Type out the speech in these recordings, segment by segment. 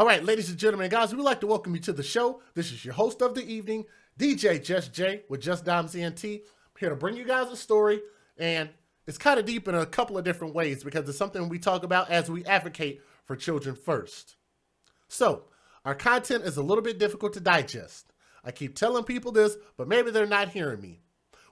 All right, ladies and gentlemen, guys, we'd like to welcome you to the show. This is your host of the evening, DJ Just Jay with Just Dimes ENT. I'm here to bring you guys a story, and it's kind of deep in a couple of different ways because it's something we talk about as we advocate for children first. So, our content is a little bit difficult to digest. I keep telling people this, but maybe they're not hearing me.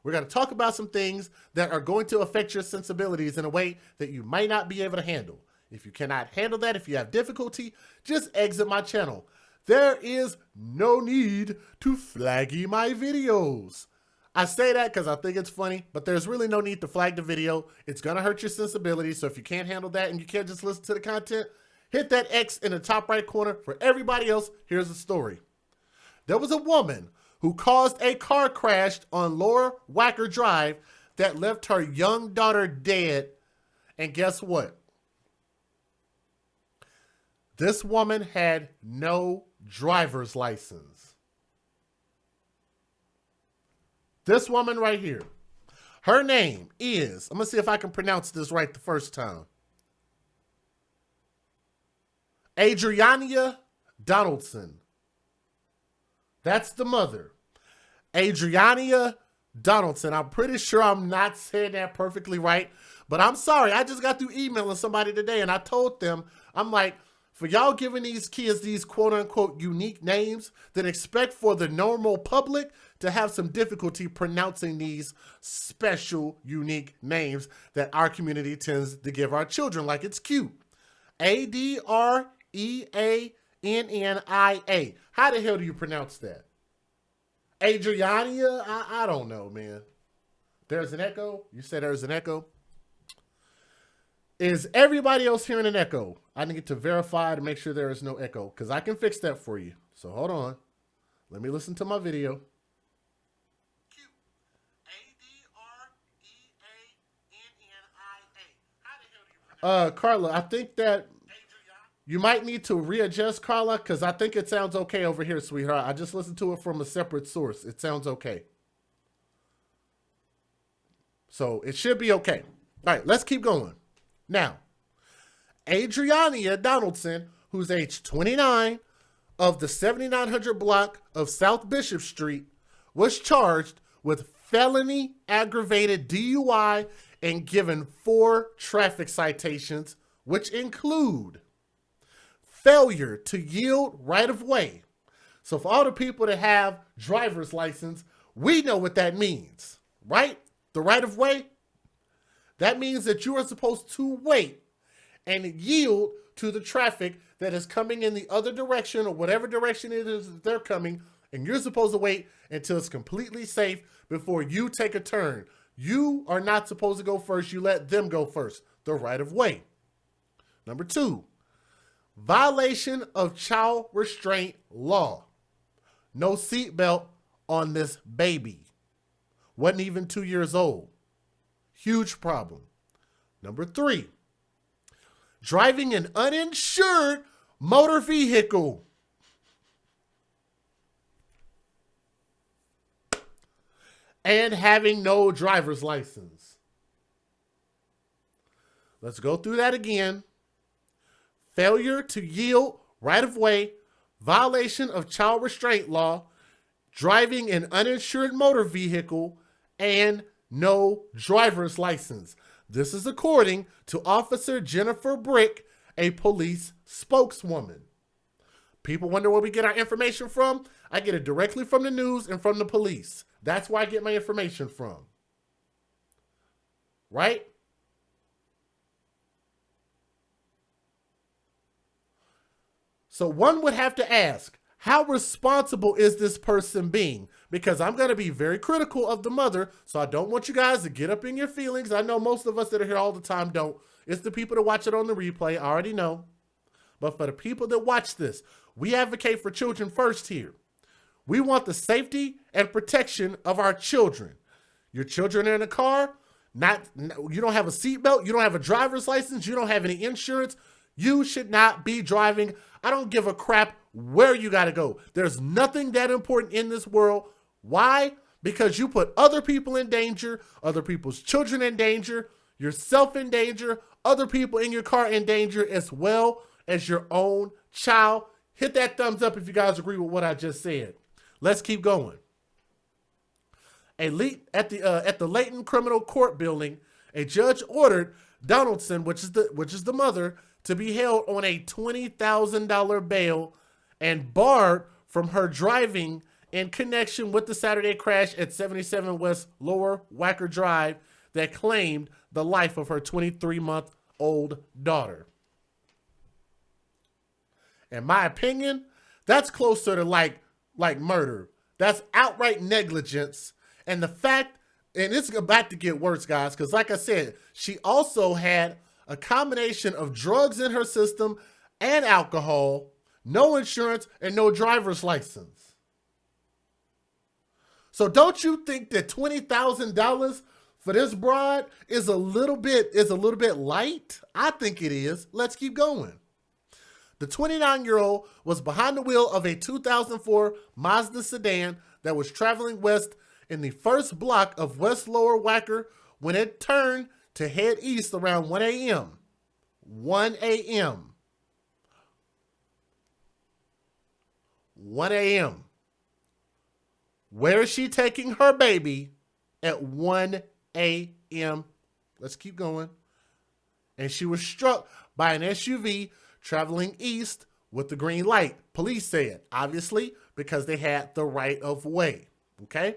We're going to talk about some things that are going to affect your sensibilities in a way that you might not be able to handle. If you cannot handle that, if you have difficulty, just exit my channel. There is no need to flaggy my videos. I say that because I think it's funny, but there's really no need to flag the video. It's going to hurt your sensibilities. So if you can't handle that and you can't just listen to the content, hit that X in the top right corner. For everybody else, here's the story. There was a woman who caused a car crash on Lower Wacker Drive that left her young daughter dead. And guess what? This woman had no driver's license. This woman right here. Her name is, I'm going to see if I can pronounce this right the first time. Adriana Donaldson. That's the mother. Adriana Donaldson. I'm pretty sure I'm not saying that perfectly right, but I'm sorry. I just got through emailing somebody today and I told them, I'm like, for y'all giving these kids these quote-unquote unique names, then expect for the normal public to have some difficulty pronouncing these special, unique names that our community tends to give our children, like it's cute. Adriania. How the hell do you pronounce that? Adriana? I don't know, man. There's an echo? You said there's an echo? Is everybody else hearing an echo? I need to verify to make sure there is no echo because I can fix that for you. So hold on. Let me listen to my video. Carla, I think that you might need to readjust, Carla, because I think it sounds okay over here, sweetheart. I just listened to it from a separate source. It sounds okay. So it should be okay. All right, let's keep going. Now, Adriana Donaldson, who's age 29, of the 7900 block of South Bishop Street, was charged with felony aggravated DUI and given 4 traffic citations, which include failure to yield right-of-way. So for all the people that have driver's license, we know what that means, right? The right-of-way. That means that you are supposed to wait and yield to the traffic that is coming in the other direction or whatever direction it is that they're coming, and you're supposed to wait until it's completely safe before you take a turn. You are not supposed to go first. You let them go first. The right of way. Number 2, violation of child restraint law. No seatbelt on this baby. Wasn't even 2 years old. Huge problem. Number 3, driving an uninsured motor vehicle. And having no driver's license. Let's go through that again. Failure to yield right of way, violation of child restraint law, driving an uninsured motor vehicle, and no driver's license. This is according to Officer Jennifer Brick, a police spokeswoman. People wonder where we get our information from. I get it directly from the news and from the police. That's where I get my information from. Right? So one would have to ask, how responsible is this person being? Because I'm going to be very critical of the mother, so I don't want you guys to get up in your feelings. I know most of us that are here all the time don't. It's the people that watch it on the replay. I already know. But for the people that watch this, we advocate for children first here. We want the safety and protection of our children. Your children are in a car, you don't have a seatbelt, you don't have a driver's license, you don't have any insurance. You should not be driving. I don't give a crap where you got to go. There's nothing that important in this world. Why? Because you put other people in danger, other people's children in danger, yourself in danger, other people in your car in danger, as well as your own child. Hit that thumbs up if you guys agree with what I just said. Let's keep going. At the Layton Criminal Court building, a judge ordered Donaldson, which is the mother, to be held on a $20,000 bail and barred from her driving in connection with the Saturday crash at 77 West Lower Wacker Drive that claimed the life of her 23-month-old daughter. In my opinion, that's closer to like murder. That's outright negligence. And the fact, and it's about to get worse, guys, because like I said, she also had a combination of drugs in her system and alcohol, no insurance, and no driver's license. So don't you think that $20,000 for this broad is a little bit light? I think it is. Let's keep going. The 29-year-old was behind the wheel of a 2004 Mazda sedan that was traveling west in the first block of West Lower Wacker when it turned to head east around 1 a.m. 1 a.m. 1 a.m. Where is she taking her baby at 1 a.m.? Let's keep going. And she was struck by an SUV traveling east with the green light, police said, obviously because they had the right of way. Okay?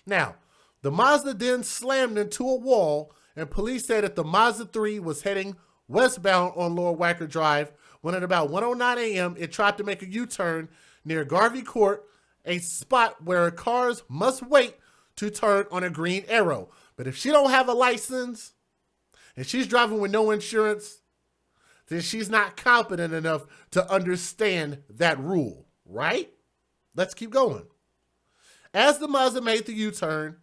Now, the Mazda then slammed into a wall, and police said that the Mazda 3 was heading westbound on Lower Wacker Drive when at about 1:09 a.m. it tried to make a U-turn near Garvey Court, a spot where cars must wait to turn on a green arrow. But if she don't have a license and she's driving with no insurance, then she's not competent enough to understand that rule, right? Let's keep going. As the Mazda made the U-turn,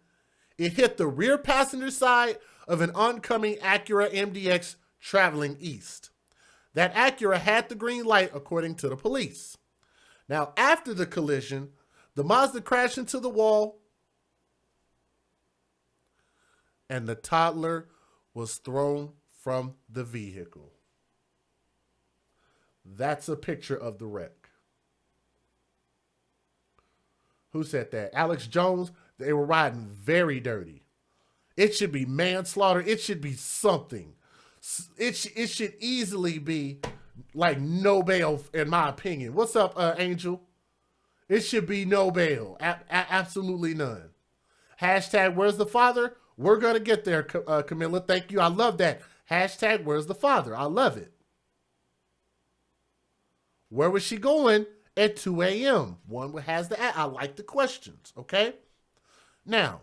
it hit the rear passenger side of an oncoming Acura MDX traveling east. That Acura had the green light, according to the police. Now, after the collision, the Mazda crashed into the wall, and the toddler was thrown from the vehicle. That's a picture of the wreck. Who said that? Alex Jones. They were riding very dirty. It should be manslaughter. It should be something. It should easily be like no bail, in my opinion. What's up, Angel? It should be no bail. Absolutely none. Hashtag where's the father? We're going to get there, Camilla. Thank you. I love that. Hashtag where's the father? I love it. Where was she going at 2 a.m.? One has the, I like the questions, okay? Now,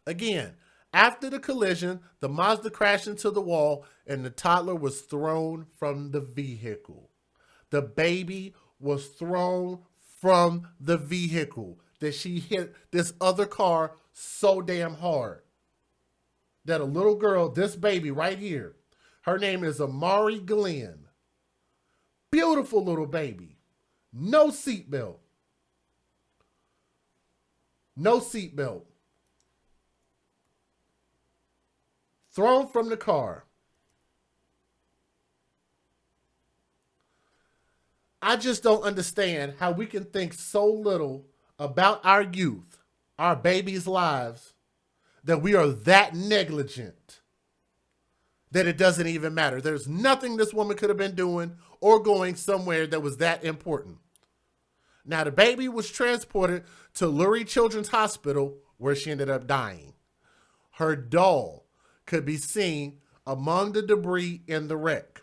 again, after the collision, the Mazda crashed into the wall and the toddler was thrown from the vehicle. The baby was thrown from the vehicle that she hit this other car so damn hard that a little girl, this baby right here, her name is Amari Glenn. Beautiful little baby. No seatbelt. No seatbelt. Thrown from the car. I just don't understand how we can think so little about our youth, our babies' lives, that we are that negligent that it doesn't even matter. There's nothing this woman could have been doing or going somewhere that was that important. Now, the baby was transported to Lurie Children's Hospital, where she ended up dying. Her doll could be seen among the debris in the wreck.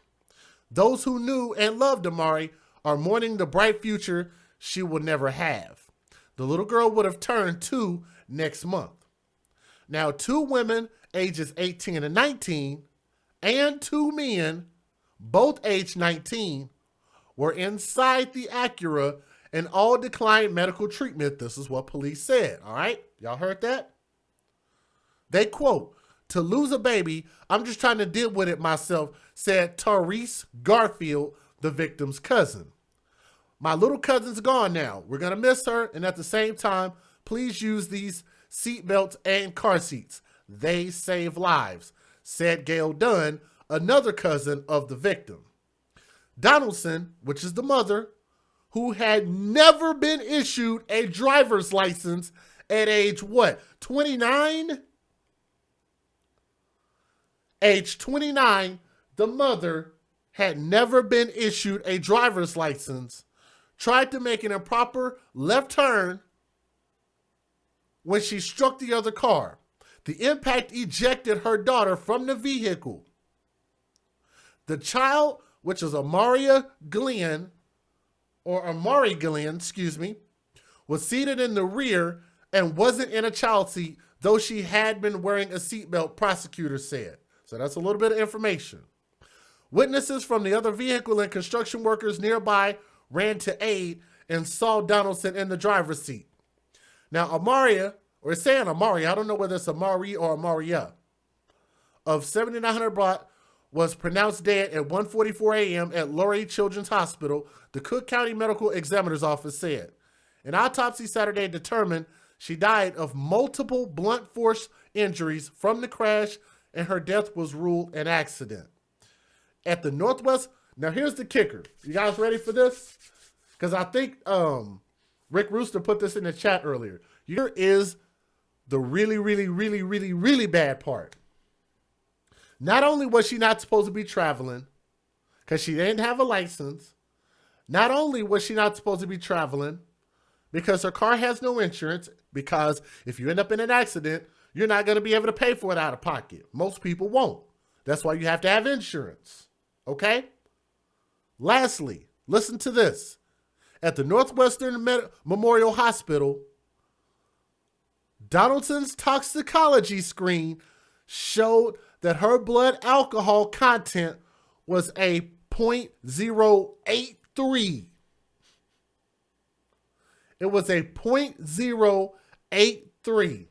Those who knew and loved Amari are mourning the bright future she will never have. The little girl would have turned 2 next month. Now, 2 women, ages 18 and 19, and 2 men, both aged 19, were inside the Acura and all declined medical treatment. This is what police said, all right? Y'all heard that? They quote, "To lose a baby, I'm just trying to deal with it myself," said Therese Garfield, the victim's cousin. "My little cousin's gone now. We're going to miss her, and at the same time, please use these seat belts and car seats. They save lives," said Gail Dunn, another cousin of the victim. Donaldson, which is the mother, who had never been issued a driver's license at age what? 29? Age 29, the mother had never been issued a driver's license, tried to make an improper left turn when she struck the other car. The impact ejected her daughter from the vehicle. The child, which is Amari Glenn, was seated in the rear and wasn't in a child seat, though she had been wearing a seatbelt, prosecutors said. So that's a little bit of information. Witnesses from the other vehicle and construction workers nearby ran to aid and saw Donaldson in the driver's seat. Now, Amari, or it's saying Amari, I don't know whether it's Amari or Amaria, of 7900 block, was pronounced dead at 1:44 a.m. at Lurie Children's Hospital, the Cook County Medical Examiner's Office said. An autopsy Saturday determined she died of multiple blunt force injuries from the crash, and her death was ruled an accident. At the Northwest, now here's the kicker. You guys ready for this? Because I think Rick Rooster put this in the chat earlier. Here is the really bad part. Not only was she not supposed to be traveling because she didn't have a license, not only was she not supposed to be traveling because her car has no insurance, because if you end up in an accident, you're not going to be able to pay for it out of pocket. Most people won't. That's why you have to have insurance. Okay? Lastly, listen to this. At the Northwestern Memorial Hospital, Donaldson's toxicology screen showed that her blood alcohol content was a 0.083. It was a 0.083.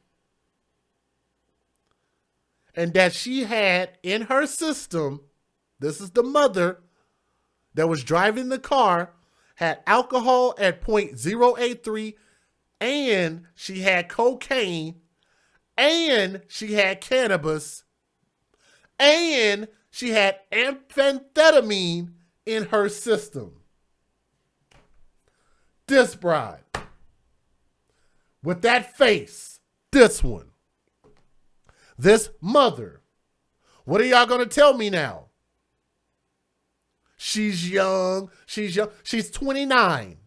And that she had in her system, this is the mother that was driving the car, had alcohol at 0.083, and she had cocaine, and she had cannabis, and she had amphetamine in her system. This bride, with that face, this one, this mother, what are y'all going to tell me now? She's young. She's 29.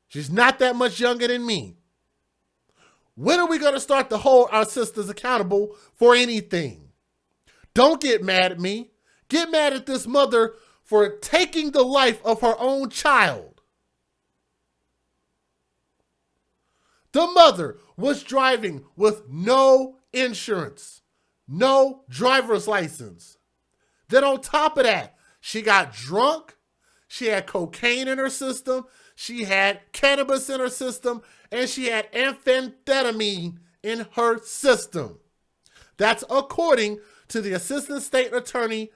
She's not that much younger than me. When are we going to start to hold our sisters accountable for anything? Don't get mad at me. Get mad at this mother for taking the life of her own child. The mother was driving with no insurance, no driver's license. Then on top of that, she got drunk. She had cocaine in her system. She had cannabis in her system. And she had amphetamine in her system. That's according to the Assistant State Attorney,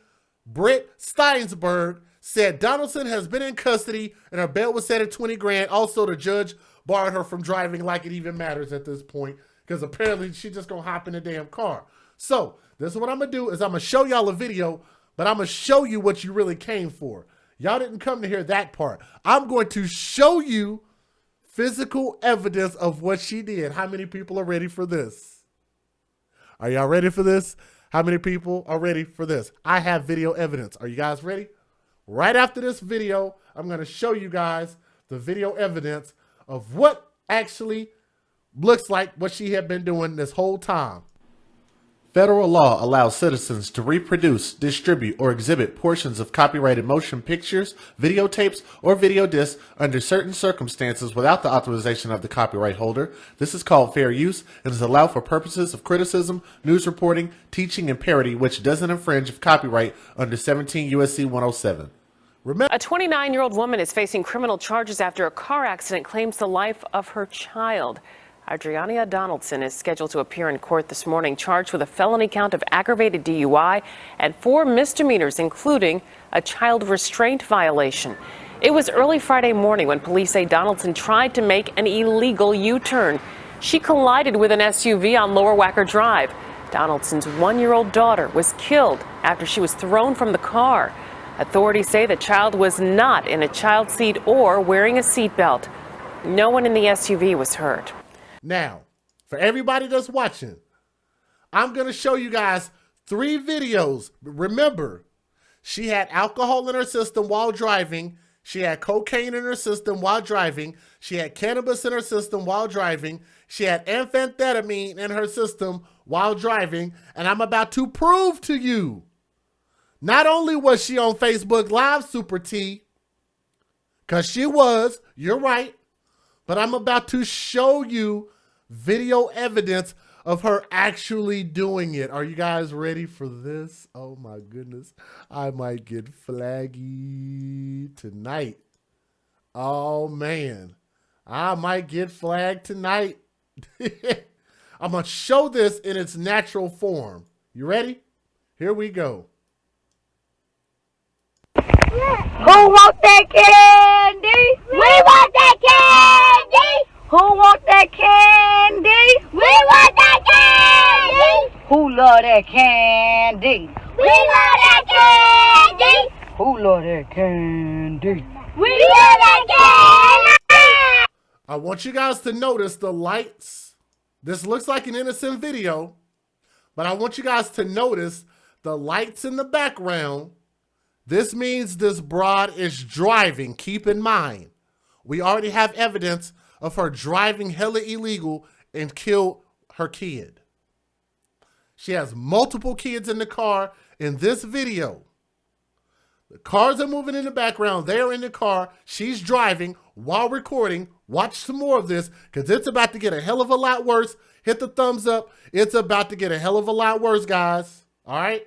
Britt Steinsberg, said Donaldson has been in custody and her bail was set at 20 grand. Also, the judge barred her from driving like it even matters at this point, because apparently she just gonna hop in the damn car. So this is what I'm gonna do is I'm gonna show y'all a video, but I'm gonna show you what you really came for. Y'all didn't come to hear that part. I'm going to show you physical evidence of what she did. How many people are ready for this? Are y'all ready for this? How many people are ready for this? I have video evidence. Are you guys ready? Right after this video, I'm going to show you guys the video evidence of what actually looks like what she had been doing this whole time. Federal law allows citizens to reproduce, distribute, or exhibit portions of copyrighted motion pictures, videotapes, or video discs under certain circumstances without the authorization of the copyright holder. This is called fair use and is allowed for purposes of criticism, news reporting, teaching, and parody, which doesn't infringe of copyright under 17 U.S.C. 107. A 29-year-old woman is facing criminal charges after a car accident claims the life of her child. Adriana Donaldson is scheduled to appear in court this morning, charged with a felony count of aggravated DUI and 4 misdemeanors, including a child restraint violation. It was early Friday morning when police say Donaldson tried to make an illegal U-turn. She collided with an SUV on Lower Wacker Drive. Donaldson's 1-year-old daughter was killed after she was thrown from the car. Authorities say the child was not in a child seat or wearing a seatbelt. No one in the SUV was hurt. Now, for everybody that's watching, I'm going to show you guys 3 videos. Remember, she had alcohol in her system while driving. She had cocaine in her system while driving. She had cannabis in her system while driving. She had amphetamine in her system while driving. And I'm about to prove to you, not only was she on Facebook Live, Super T, because she was, you're right, but I'm about to show you video evidence of her actually doing it. Are you guys ready for this? Oh my goodness. I might get flaggy tonight. Oh man. I might get flagged tonight. I'm going to show this in its natural form. You ready? Here we go. Who wants that candy? We want that candy! Who wants that candy? We want that candy! Who love that candy? We love that candy! Who love that candy? We love that candy! I want you guys to notice the lights. This looks like an innocent video, but I want you guys to notice the lights in the background. This means this broad is driving. Keep in mind, we already have evidence of her driving hella illegal and killed her kid. She has multiple kids in the car in this video. The cars are moving in the background. They're in the car. She's driving while recording. Watch some more of this because it's about to get a hell of a lot worse. Hit the thumbs up. It's about to get a hell of a lot worse, guys. All right?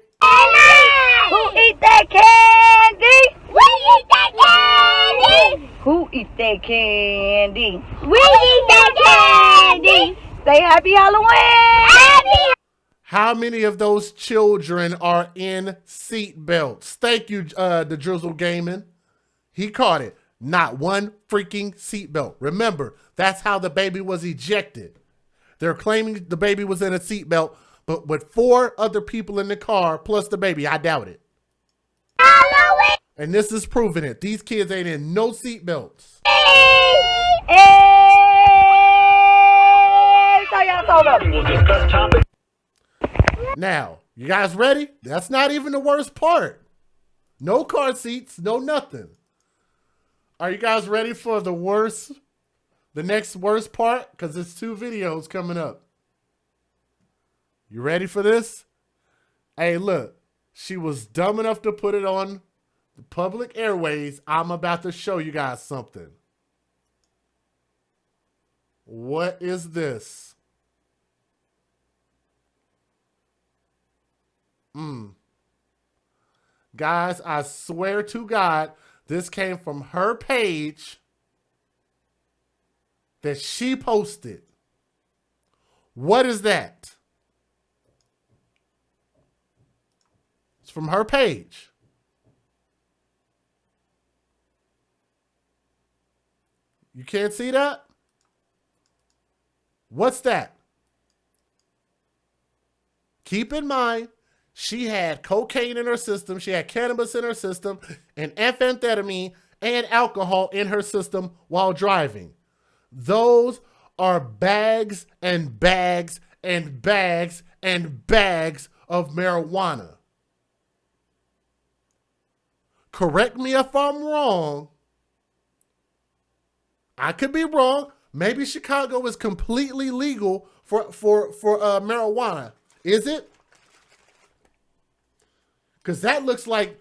Who eat that candy? We eat that candy! Who eat that candy? We eat that candy! Say happy Halloween! Happy! How many of those children are in seat belts? Thank you, the Drizzle Gaming. He caught it. Not one freaking seat belt. Remember, that's how the baby was ejected. They're claiming the baby was in a seat belt, but with 4 other people in the car plus the baby, I doubt it. Halloween! And this is proving it. These kids ain't in no seat belts. Now, you guys ready? That's not even the worst part. No car seats, no nothing. Are you guys ready for the worst, the next worst part? Because it's 2 videos coming up. You ready for this? Hey, look, she was dumb enough to put it on the public airways. I'm about to show you guys something. What is this? Guys, I swear to God, this came from her page that she posted. What is that? It's from her page. You can't see that? What's that? Keep in mind, she had cocaine in her system, she had cannabis in her system, and amphetamine and alcohol in her system while driving. Those are bags and bags and bags and bags of marijuana. Correct me if I'm wrong. I could be wrong. Maybe Chicago is completely legal for marijuana. Is it? Because that looks like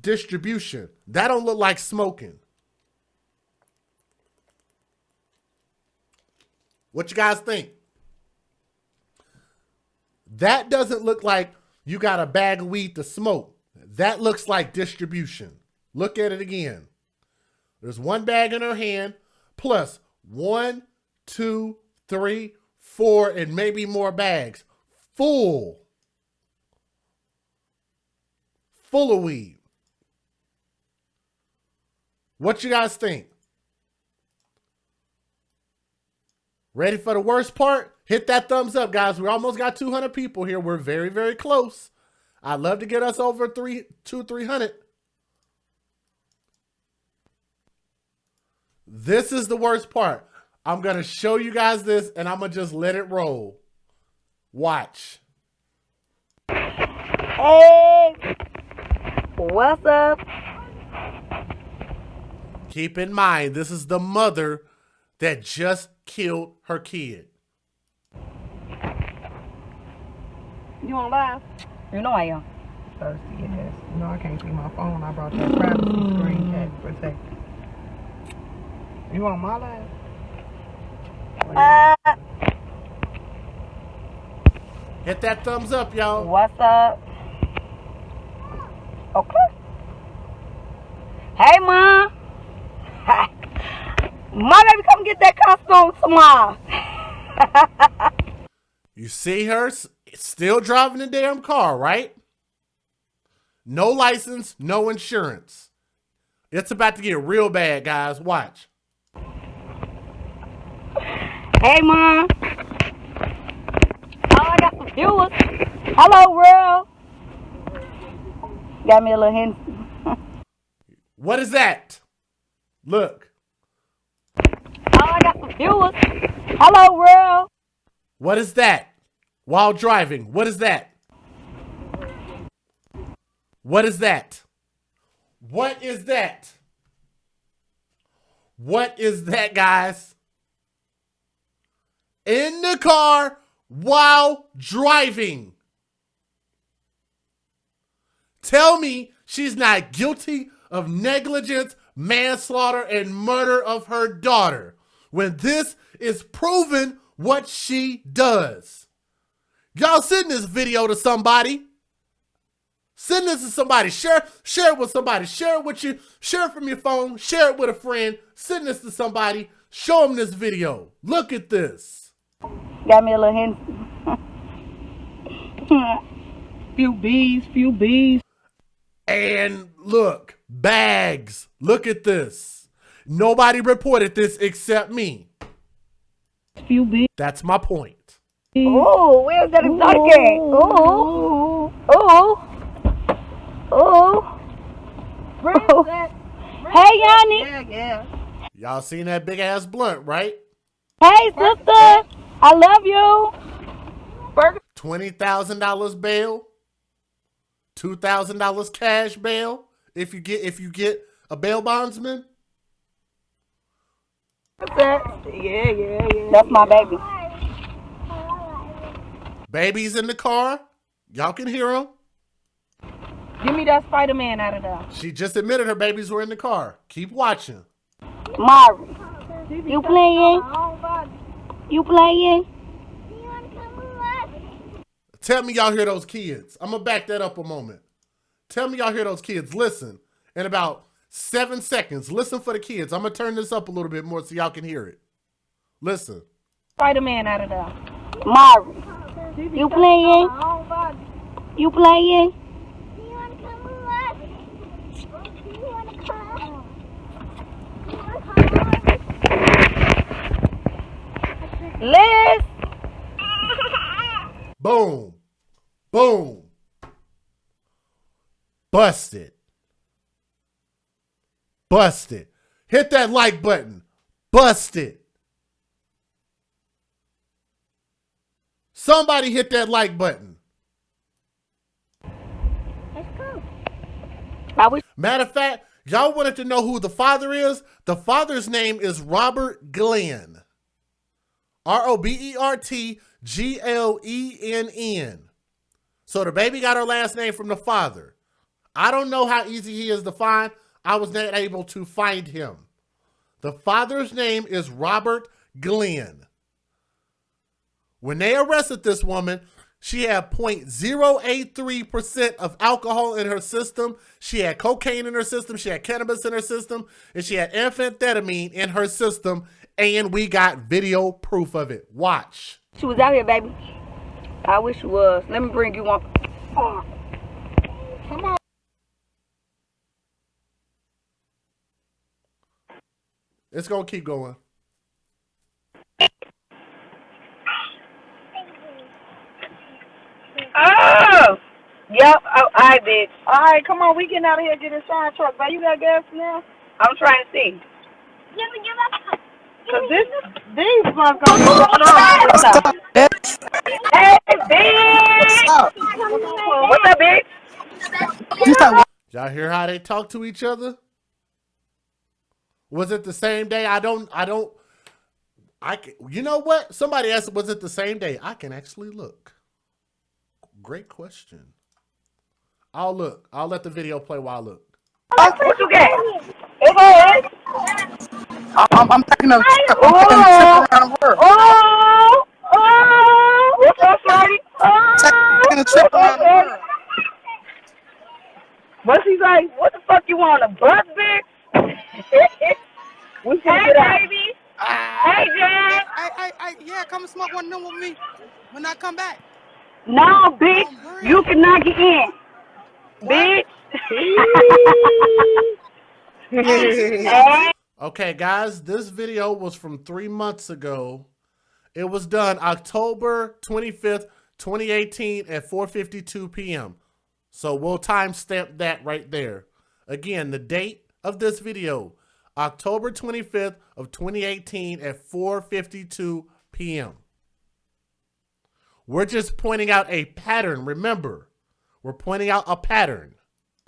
distribution. That don't look like smoking. What you guys think? That doesn't look like you got a bag of weed to smoke. That looks like distribution. Look at it again. There's 1 bag in her hand, plus 1, 2, 3, 4, and maybe more bags. Full of weed. What you guys think? Ready for the worst part? Hit that thumbs up, guys. We almost got 200 people here. We're very, very close. I'd love to get us over 300. This is the worst part. I'm going to show you guys this, and I'm going to just let it roll. Watch. Hey, what's up? Keep in mind, this is the mother that just killed her kid. You on live? You know I am. Thirsty, yes. You know I can't see my phone. I brought that privacy screen cap protector. You on my live? Hit that thumbs up, y'all. What's up? Okay. Hey, Mom. My baby, come get that costume tomorrow. You see her still driving the damn car, right? No license, no insurance. It's about to get real bad, guys. Watch. Hey, Mom. Oh, I got some viewers. Hello, world. Got me a little hint. What is that? Look. Oh, I got some viewers. Hello, world. What is that? While driving, what is that? What is that? What is that? What is that, guys? In the car while driving. Tell me she's not guilty of negligence, manslaughter, and murder of her daughter when this is proven what she does. Y'all send this video to somebody. Send this to somebody. Share it with somebody. Share it with you. Share it from your phone. Share it with a friend. Send this to somebody. Show them this video. Look at this. Got me a little hint. Few bees. And look, bags. Look at this. Nobody reported this except me. Few bees. That's my point. Ooh, where's that exotic at? Ooh. Hey, Yanni. Yeah. Y'all seen that big ass blunt, right? Hey, sister. I love you. $20,000 bail. $2,000 cash bail. If you get a bail bondsman. Yeah. That's my baby. Baby's in the car. Y'all can hear him. Give me that Spider-Man out of there. She just admitted her babies were in the car. Keep watching. Mari, you playing? You playing? Tell me y'all hear those kids. I'm going to back that up a moment. Tell me y'all hear those kids. Listen. In about 7 seconds. Listen for the kids. I'm going to turn this up a little bit more so y'all can hear it. Listen. Spider-Man out of there. Mari, you playing? You playing? Liz. Boom. Boom. Busted. Busted. Hit that like button. Busted. Somebody hit that like button. Let's go. Matter of fact, y'all wanted to know who the father is? The father's name is Robert Glenn. RobertGlenn. So the baby got her last name from the father. I don't know how easy he is to find. I was not able to find him. The father's name is Robert Glenn. When they arrested this woman, she had 0.083% of alcohol in her system. She had cocaine in her system. She had cannabis in her system. And she had amphetamine in her system. And we got video proof of it. Watch. She was out here, baby. I wish she was. Let me bring you one. Oh. Come on. It's going to keep going. Oh! Yep, I did. All right, come on. We getting out of here. Get in the fire truck, baby. You got gas now? I'm trying to see. Cause these motherfuckers going on. Hey, bitch. What's up, bitch? Y'all hear how they talk to each other? Was it the same day? You know what? Somebody asked, was it the same day? I can actually look. Great question. I'll look. I'll let the video play while I look. What you get? It's I'm taking a trip around the world. What's up, Shorty? Taking a trip around the world. What she say? What the fuck you want, a bus, bitch? We finna get out. Baby. Hey, Jan. Yeah, come and smoke one of them with me when I come back. No, bitch. You cannot get in. What? Bitch. Okay, guys, this video was from 3 months ago. It was done October 25th, 2018 at 4:52 p.m. So we'll timestamp that right there. Again, the date of this video, October 25th of 2018 at 4:52 p.m. We're just pointing out a pattern. Remember, we're pointing out a pattern.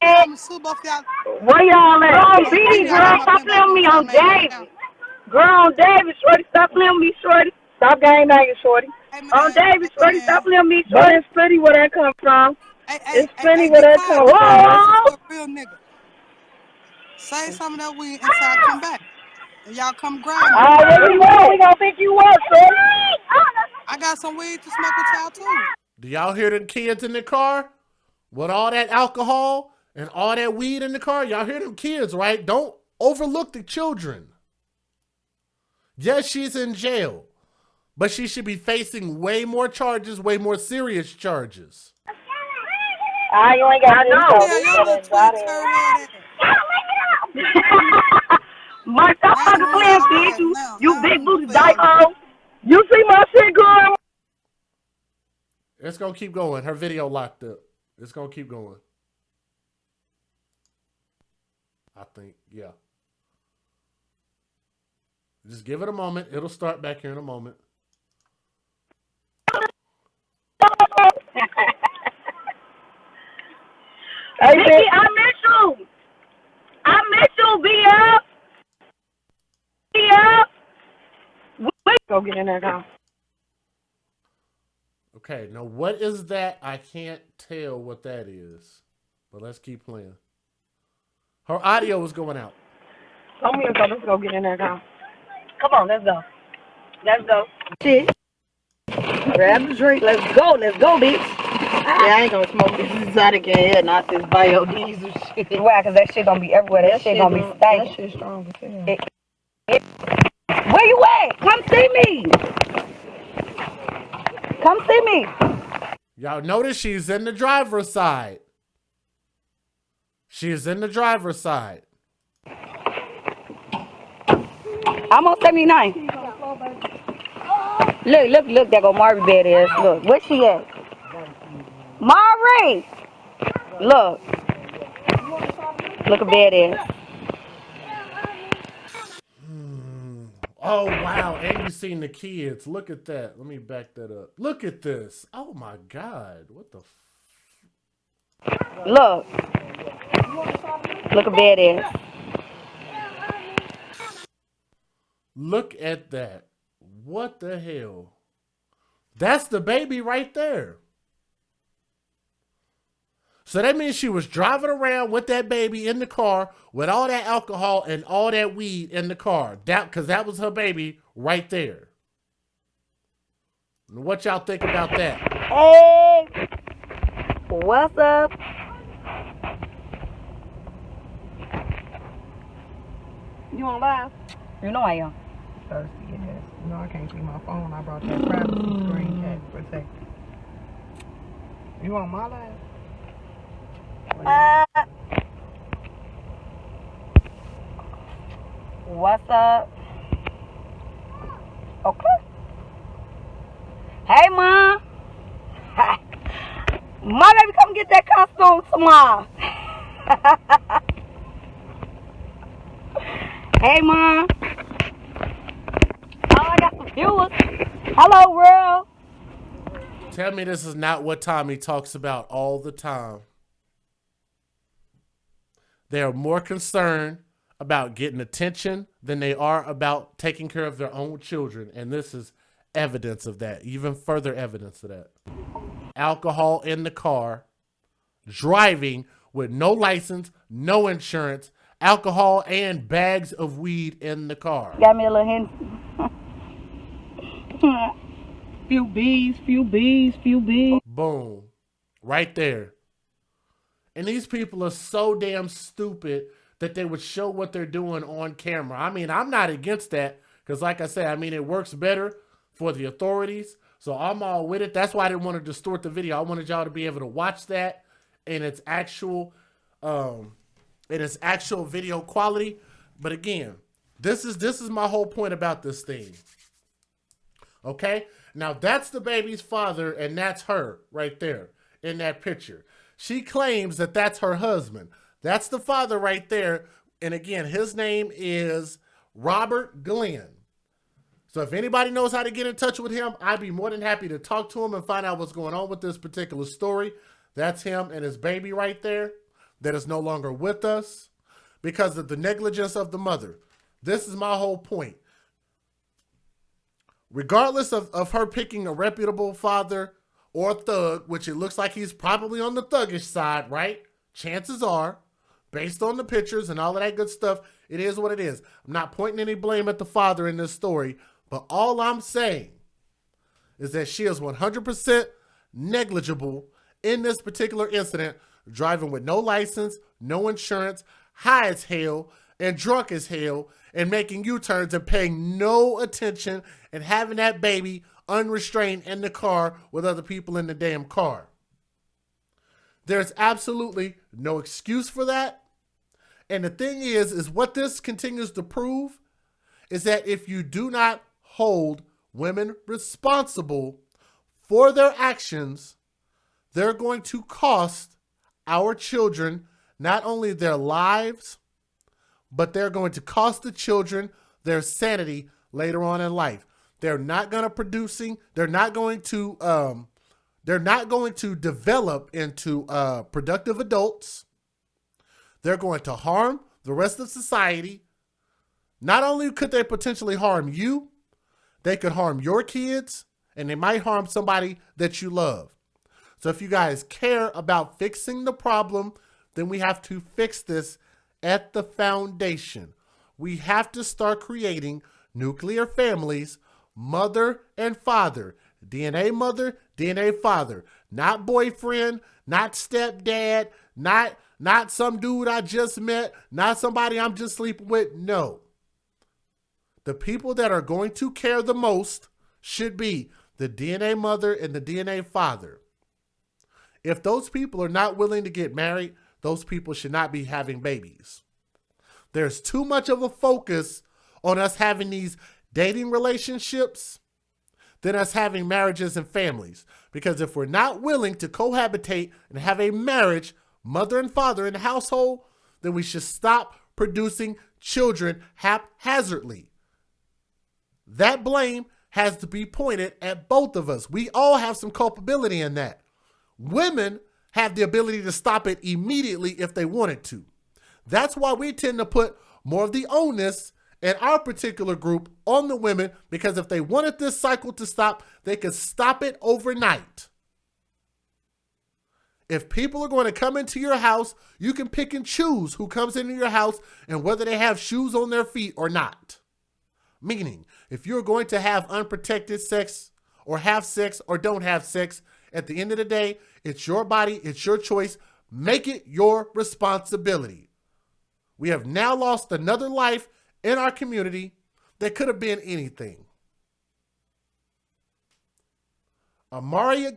Where y'all at? Oh, B, girl, stop playing me on David. Girl, on David, Shorty, stop playing me, Shorty. Stop game banging, Shorty. On David, Shorty, stop playing me, Shorty. It's plenty where that come from. It's plenty where that come from. Real nigga. Say some of that weed until I come back. And y'all come grind. What we want? We gonna pick you up, Shorty. I got some weed to smoke with y'all too. Do y'all hear the kids in the car? With all that alcohol and all that weed in the car? Y'all hear them kids, right? Don't overlook the children. Yes, she's in jail. But she should be facing way more charges, way more serious charges. You ain't got Mike, stop fucking playing, bitch. You big booty dyke. You see my shit, girl? It's going to keep going. Her video locked up. It's going to keep going. I think, yeah. Just give it a moment. It'll start back here in a moment. Hey, Vicky, I miss you. I miss you, B.F. Go get in there, go. Okay, now what is that? I can't tell what that is. But let's keep playing. Her audio was going out. Come here, go. Let's go get in there, go. Come on, let's go. Let's go. Shit. Grab the drink. Let's go, bitch. Yeah, I ain't gonna smoke this exotic in here, not this biodiesel shit. Why? Because that shit gonna be everywhere. That shit gonna be stinking. That shit strong as hell. Where you at? Come see me. Come see me. Y'all notice she's in the driver's side. She is in the driver's side. I'm on 79. Look, there go Mari badass. Look, where she at? Mari! Look at badass. Oh, wow. And you seen the kids. Look at that. Let me back that up. Look at this. Oh, my God. What the Look at badass. Look at that. What the hell? That's the baby right there. So that means she was driving around with that baby in the car with all that alcohol and all that weed in the car. Because that was her baby right there. What y'all think about that? Hey, what's up? You on live? You know I am. Thirsty ass. No, I can't see my phone. I brought that privacy screen cap protector. You on my live? What's up? Okay. Hey, Mom. My baby, come get that costume tomorrow. Hey, Mom. Hello, world. Tell me this is not what Tommy talks about all the time. They are more concerned about getting attention than they are about taking care of their own children. And this is evidence of that, even further evidence of that. Alcohol in the car, driving with no license, no insurance, alcohol and bags of weed in the car. Got me a little hint. Few bees. Boom. Right there. And these people are so damn stupid that they would show what they're doing on camera. I mean, I'm not against that because, like I said, I mean, it works better for the authorities. So I'm all with it. That's why I didn't want to distort the video. I wanted y'all to be able to watch that in its actual video quality. But again, this is my whole point about this thing. Okay? Now, that's the baby's father, and that's her right there in that picture. She claims that that's her husband. That's the father right there. And again, his name is Robert Glenn. So if anybody knows how to get in touch with him, I'd be more than happy to talk to him and find out what's going on with this particular story. That's him and his baby right there that is no longer with us because of the negligence of the mother. This is my whole point. Regardless of her picking a reputable father or a thug, which it looks like he's probably on the thuggish side, right? Chances are, based on the pictures and all of that good stuff, it is what it is. I'm not pointing any blame at the father in this story, but all I'm saying is that she is 100% negligible in this particular incident, driving with no license, no insurance, high as hell, and drunk as hell, and making U-turns and paying no attention and having that baby unrestrained in the car with other people in the damn car. There's absolutely no excuse for that. And the thing is what this continues to prove is that if you do not hold women responsible for their actions, they're going to cost our children not only their lives, but they're going to cost the children their sanity later on in life. They're not going to develop into productive adults. They're going to harm the rest of society. Not only could they potentially harm you, they could harm your kids, and they might harm somebody that you love. So if you guys care about fixing the problem, then we have to fix this at the foundation. We have to start creating nuclear families, mother and father, DNA mother, DNA father, not boyfriend, not stepdad, not some dude I just met, not somebody I'm just sleeping with. No. The people that are going to care the most should be the DNA mother and the DNA father. If those people are not willing to get married, those people should not be having babies. There's too much of a focus on us having these dating relationships than us having marriages and families. Because if we're not willing to cohabitate and have a marriage, mother and father in the household, then we should stop producing children haphazardly. That blame has to be pointed at both of us. We all have some culpability in that. Women have the ability to stop it immediately if they wanted to. That's why we tend to put more of the onus in our particular group on the women, because if they wanted this cycle to stop, they could stop it overnight. If people are going to come into your house, you can pick and choose who comes into your house and whether they have shoes on their feet or not. Meaning, if you're going to have unprotected sex or have sex or don't have sex, at the end of the day, it's your body, it's your choice. Make it your responsibility. We have now lost another life in our community that could have been anything. Amari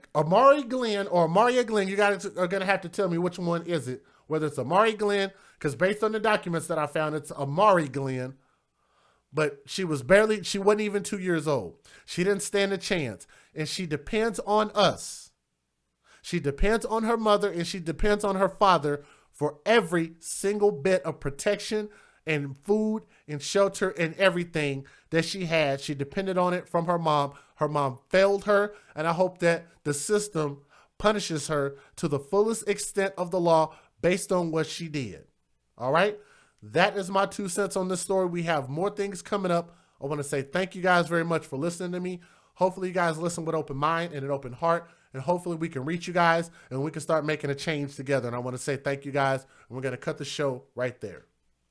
Glenn or Amari Glenn, you guys are going to have to tell me which one is it. Whether it's Amari Glenn, because based on the documents that I found, it's Amari Glenn. But she wasn't even 2 years old. She didn't stand a chance. And she depends on us. She depends on her mother and she depends on her father for every single bit of protection and food and shelter and everything that she had. She depended on it from her mom. Her mom failed her, and I hope that the system punishes her to the fullest extent of the law based on what she did. All right? That is my 2 cents on this story. We have more things coming up. I want to say thank you guys very much for listening to me. Hopefully you guys listen with open mind and an open heart, and hopefully we can reach you guys and we can start making a change together. And I want to say thank you guys, and we're going to cut the show right there.